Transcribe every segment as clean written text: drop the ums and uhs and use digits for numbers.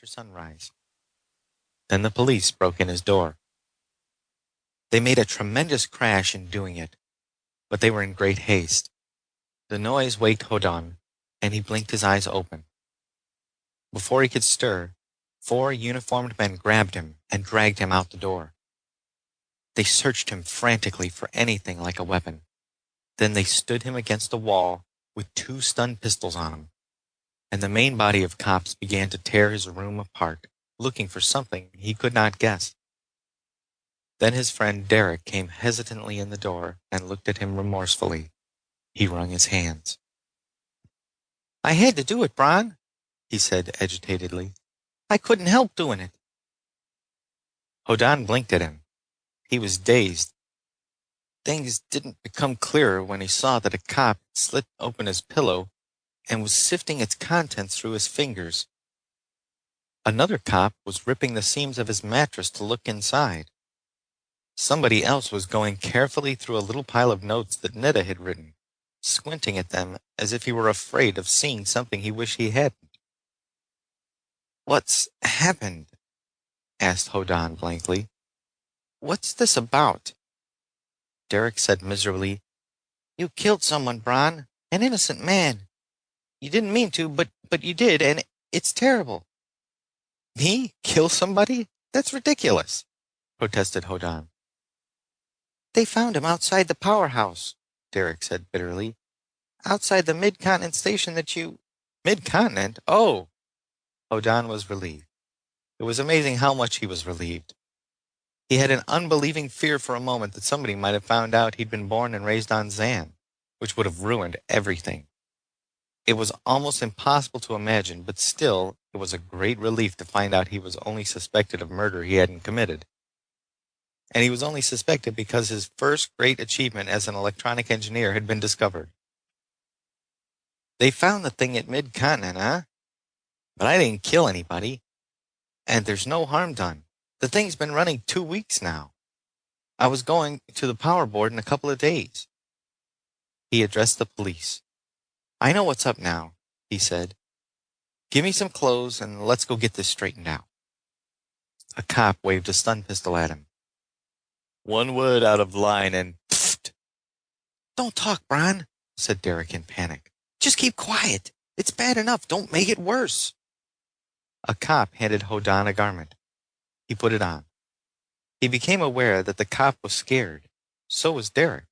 after sunrise. Then the police broke in his door. They made a tremendous crash in doing it, but they were in great haste. The noise waked Hoddan, and he blinked his eyes open. Before he could stir, 4 uniformed men grabbed him and dragged him out the door. They searched him frantically for anything like a weapon. Then they stood him against a wall with 2 stun pistols on him, and the main body of cops began to tear his room apart, looking for something he could not guess. Then his friend Derek came hesitantly in the door and looked at him remorsefully. He wrung his hands. "I had to do it, Bran," he said agitatedly. "I couldn't help doing it." Hoddan blinked at him. He was dazed. Things didn't become clearer when he saw that a cop had slit open his pillow and was sifting its contents through his fingers. Another cop was ripping the seams of his mattress to look inside. Somebody else was going carefully through a little pile of notes that Netta had written, squinting at them as if he were afraid of seeing something he wished he hadn't. "What's happened?" asked Hoddan blankly. "What's this about?" Derek said miserably, "You killed someone, Bran. An innocent man. You didn't mean to, but you did, and it's terrible." "Me? Kill somebody? That's ridiculous," protested Hoddan. "They found him outside the powerhouse," Derek said bitterly. "Outside the mid-continent station that you—" "Mid-continent? Oh!" Hoddan was relieved. It was amazing how much he was relieved. He had an unbelieving fear for a moment that somebody might have found out he'd been born and raised on Zan, which would have ruined everything. It was almost impossible to imagine, but still, it was a great relief to find out he was only suspected of murder he hadn't committed. And he was only suspected because his first great achievement as an electronic engineer had been discovered. "They found the thing at mid-continent, huh? But I didn't kill anybody. And there's no harm done. The thing's been running 2 weeks now. I was going to the power board in a couple of days." He addressed the police. "I know what's up now," he said. "Give me some clothes and let's go get this straightened out." A cop waved a stun pistol at him. "1 word out of line and pfft." "Don't talk, Bran," said Derek in panic. "Just keep quiet. It's bad enough. Don't make it worse." A cop handed Hoddan a garment. He put it on. He became aware that the cop was scared. So was Derek.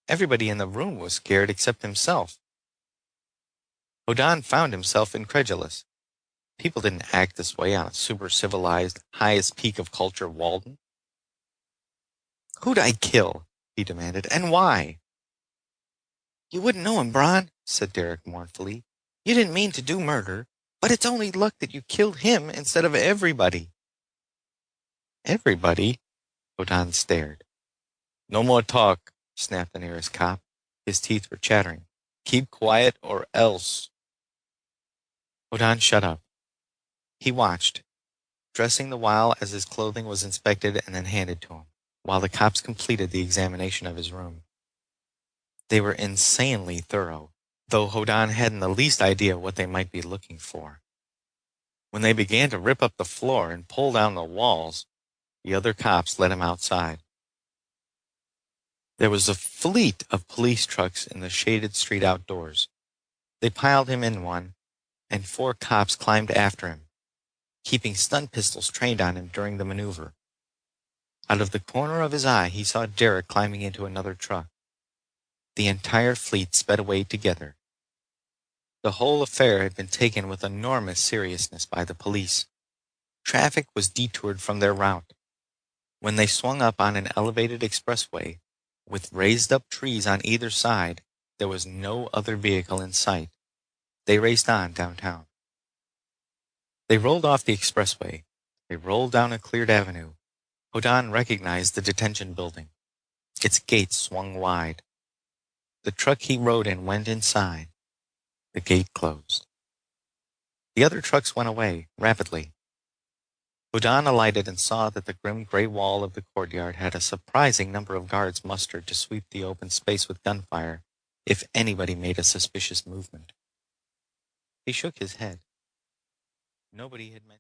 Everybody in the room was scared except himself. Hoddan found himself incredulous. People didn't act this way on a super-civilized, highest peak of culture, Walden. "Who'd I kill?" he demanded. "And why?" "You wouldn't know him, Bran," said Derek mournfully. "You didn't mean to do murder, but it's only luck that you killed him instead of everybody." "Everybody?" Hoddan stared. "No more talk," snapped the nearest cop. His teeth were chattering. "Keep quiet or else." Hoddan shut up. He watched, dressing the while as his clothing was inspected and then handed to him, while the cops completed the examination of his room. They were insanely thorough, though Hoddan hadn't the least idea what they might be looking for. When they began to rip up the floor and pull down the walls, the other cops led him outside. There was a fleet of police trucks in the shaded street outdoors. They piled him in one, and 4 cops climbed after him, keeping stun pistols trained on him during the maneuver. Out of the corner of his eye, he saw Derek climbing into another truck. The entire fleet sped away together. The whole affair had been taken with enormous seriousness by the police. Traffic was detoured from their route. When they swung up on an elevated expressway, with raised-up trees on either side, there was no other vehicle in sight. They raced on downtown. They rolled off the expressway. They rolled down a cleared avenue. Hoddan recognized the detention building. Its gates swung wide. The truck he rode in went inside. The gate closed. The other trucks went away, rapidly. Hoddan alighted and saw that the grim gray wall of the courtyard had a surprising number of guards mustered to sweep the open space with gunfire if anybody made a suspicious movement. He shook his head. Nobody had mentioned